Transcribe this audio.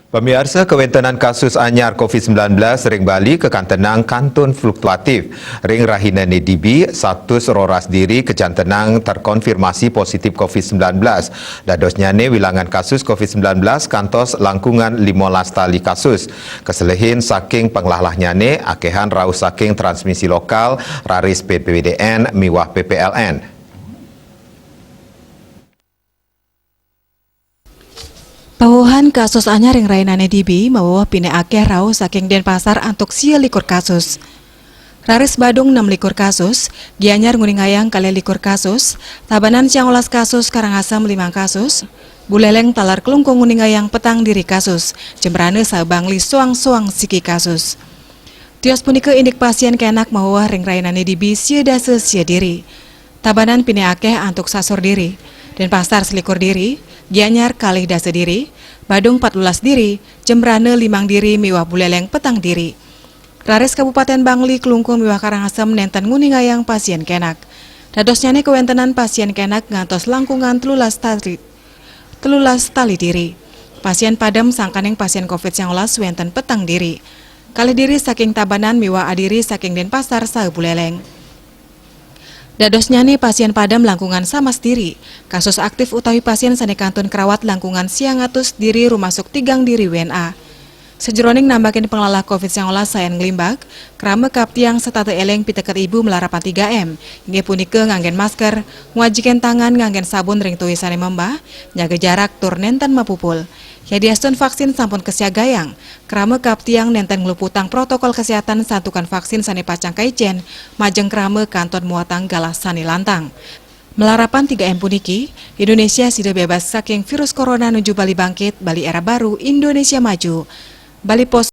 Pemirsa, kewentenan kasus anyar COVID-19 ring Bali ke kantenang kantun fluktuatif. Ring Rahina Nedibi, status roras diri kecantenang terkonfirmasi positif COVID-19. Dadosnya ne wilangan kasus COVID-19 kantos langkungan 15 tali kasus. Keselehin saking penglahlahnya ne, akehan rau saking transmisi lokal, raris PPBDN, miwah PPLN. Pauhan kasus anyar yang Raina Nedibi mawa pine akeh rau saking Denpasar antuk sia likur kasus. Raris Badung 6 likur kasus, Gianyar Nguningayang kali likur kasus, Tabanan 19 kasus, Karangasem 5 kasus, Buleleng Talar Kelungkung Nguningayang petang diri kasus, Jembrane Sabangli soang-soang siki kasus. Tios punika indik pasien kenak mawa ring Raina Nedibi sia dase sia diri. Tabanan pine akeh antuk sasor diri, Denpasar selikur diri, Gianyar kalih dase diri, Badung 14 diri, Jembrane 5 diri, miwah Buleleng petang diri. Raris Kabupaten Bangli Kelungkung miwah Karangasem nenten nguningayang pasien kenak. Dadosnyane kewentenan pasien kenak ngantos langkungan telulas tali diri. Pasien padam sangkaneng pasien COVID-19 wenten petang diri. Kalih diri saking Tabanan miwah adiri saking Denpasar saha Buleleng. Dadosnya nih pasien padam langkungan samas diri. Kasus aktif utawi pasien sanekantun kerawat langkungan siangatus diri rumasuk tigang diri WNA. Sejeroning nambakin pengelola COVID-19 sayan ngelimbak, krame kaptiang setata eleng piteket ibu melarapan 3M. Inge punike nganggen masker, ngwajiken tangan nganggen sabun ring tuisane membah, nyaga jarak tur nenten mapupul. Yadiastun vaksin sampun kesiagayang, krame kaptiang nenten ngeluputang protokol kesehatan santukan vaksin sane pacang kaicen, majeng krame kanton muatang galas sani lantang. Melarapan 3M puniki, Indonesia sudah bebas saking virus corona menuju Bali bangkit, Bali era baru, Indonesia maju. Bali Pos